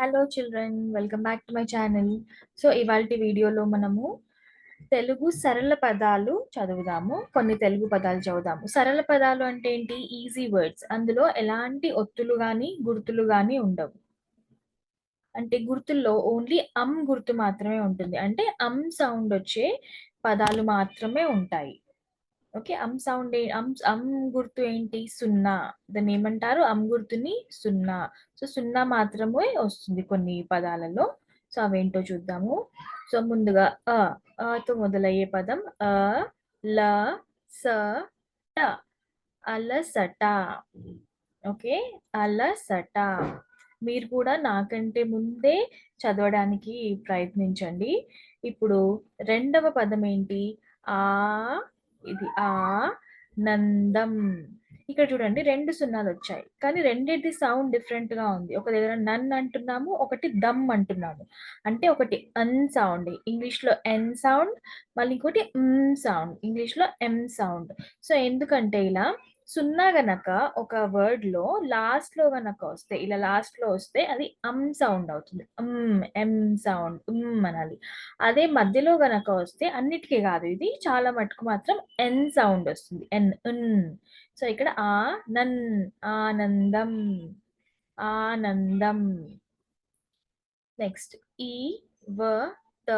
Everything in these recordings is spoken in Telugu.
Hello children, welcome back to my channel. So ఇవాల్టి వీడియోలో మనము తెలుగు సరళ పదాలు చదువుదాము. కొన్ని తెలుగు పదాలు చదువుదాము. సరళ పదాలు అంటే ఏంటి? Easy words. అందులో ఎలాంటి ఒత్తులు గాని గుర్తులు గాని ఉండవు. అంటే గుర్తుల్లో ఓన్లీ గుర్తు మాత్రమే ఉంటుంది. అంటే సౌండ్ వచ్చే పదాలు మాత్రమే ఉంటాయి. ఓకే, సౌండ్ గుర్తు ఏంటి? సున్నా. దాన్ని ఏమంటారు? గుర్తుని సున్నా. సో సున్నా మాత్రమే వస్తుంది కొన్ని పదాలలో. సో అవేంటో చూద్దాము. సో ముందుగా తో మొదలయ్యే పదం ల స ట, అలసట. ఓకే, అలసట. మీరు కూడా నాకంటే ముందే చదవడానికి ప్రయత్నించండి. ఇప్పుడు రెండవ పదం ఏంటి? ఆ ఇది నందం. ఇక్కడ చూడండి, రెండు సున్నాలు వచ్చాయి, కానీ రెండింటి సౌండ్ డిఫరెంట్ గా ఉంది. ఒక దగ్గర నన్ అంటున్నాము, ఒకటి దమ్ అంటున్నాము. అంటే ఒకటి అన్ సౌండ్, ఇంగ్లీష్ లో ఎన్ సౌండ్, మళ్ళీ ఇంకోటి సౌండ్, ఇంగ్లీష్ లో ఎం సౌండ్. సో ఎందుకంటే ఇలా సున్నా గనక ఒక వర్డ్ లో లాస్ట్ లో గనక వస్తే, ఇలా లాస్ట్ లో వస్తే అది సౌండ్ అవుతుంది. ఎం సౌండ్, అనాలి. అదే మధ్యలో గనక వస్తే, అన్నిటికీ కాదు, ఇది చాలా మటుకు మాత్రం ఎన్ సౌండ్ వస్తుంది. ఉన్. సో ఇక్కడ ఆనందం, ఆనందం. నెక్స్ట్ ఈ వ త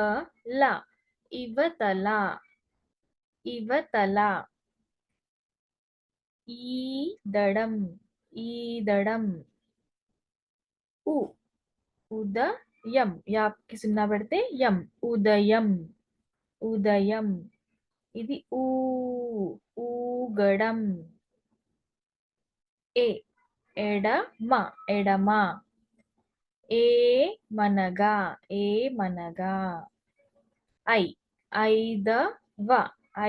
ల, ఇవతల, ఇవతల. ఈదడం, ఈదడం. ఉదయం, యాకి సున్నా పెడితే యం, ఉదయం, ఉదయం. ఇది ఊగడం. ఎడమ, ఎడమ. మనగా, మనగా. ఐదవ,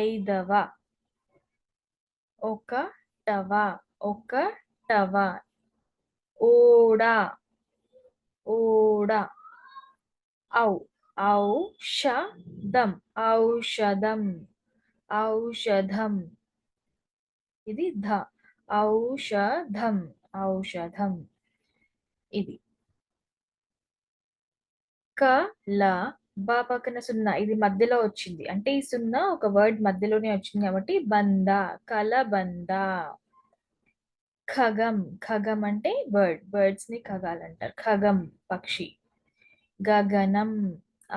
ఐదవ. ఒకటవ, ఒకటవ. ఓడ, ఓడ. ఔషధం, ఔషధం, ఔషధం. ఇది ఔషధం, ఔషధం. ఇది పక్కన సున్నా, ఇది మధ్యలో వచ్చింది. అంటే ఈ సున్నా ఒక వర్డ్ మధ్యలోనే వచ్చింది కాబట్టి బంద, కలబంద. ఖగం, ఖగం అంటే బర్డ్స్ ని ఖగాలంటారు. ఖగం, పక్షి. గగనం,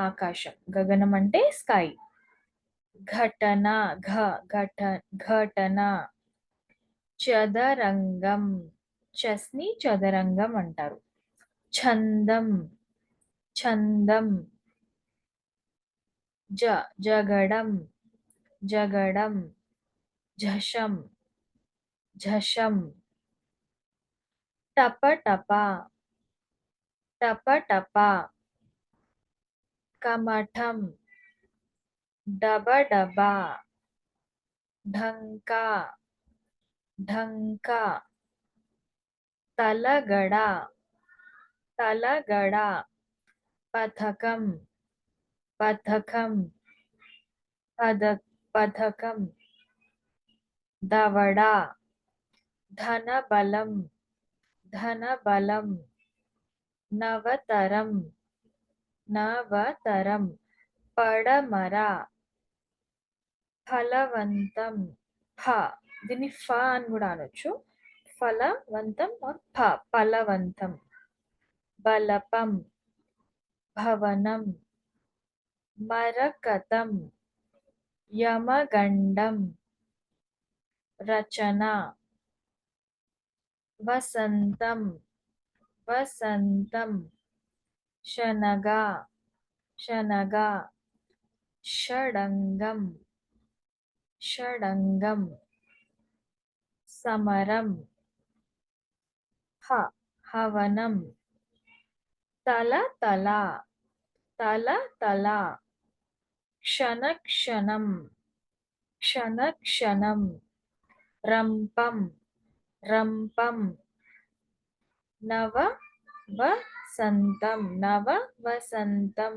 ఆకాశం. గగనం అంటే స్కై. ఘటన, ఘటన. చదరంగం, చెస్ ని చదరంగం అంటారు. ఛందం, ఛందం. జగడం, జగడం. ఝషం, ఝషం. టపటప, టపటప. కమఠం, డబడబా. ఢంకా, ఢంకా. తలగడ, తలగడ. పథకం, పథకం. పథకం. దవడ. ధనబలం, ధనబలం. నవతరం, నవతరం. పడమర, ఫలవంతం. దీన్ని అని కూడా అనొచ్చు. ఫలవంతం ఆర్ ఫలవంతం. బలపం, భవనం. మరకతం, యమగండం. రచన. వసంతం, వసంతం. శనగ, శనగ. షడంగం, షడంగం. సమరం, హవనం. తల, తల, తల, తల. క్షణక్షణం, క్షణక్షణం. రంపం, రంపం. నవ వసంతం, నవ వసంతం.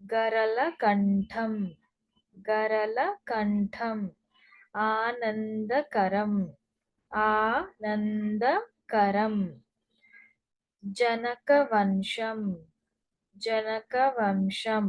గరల కంఠం, గరల కంఠం. ఆనందకరం, ఆనందకరం. జనకవంశం. జనకవంశం.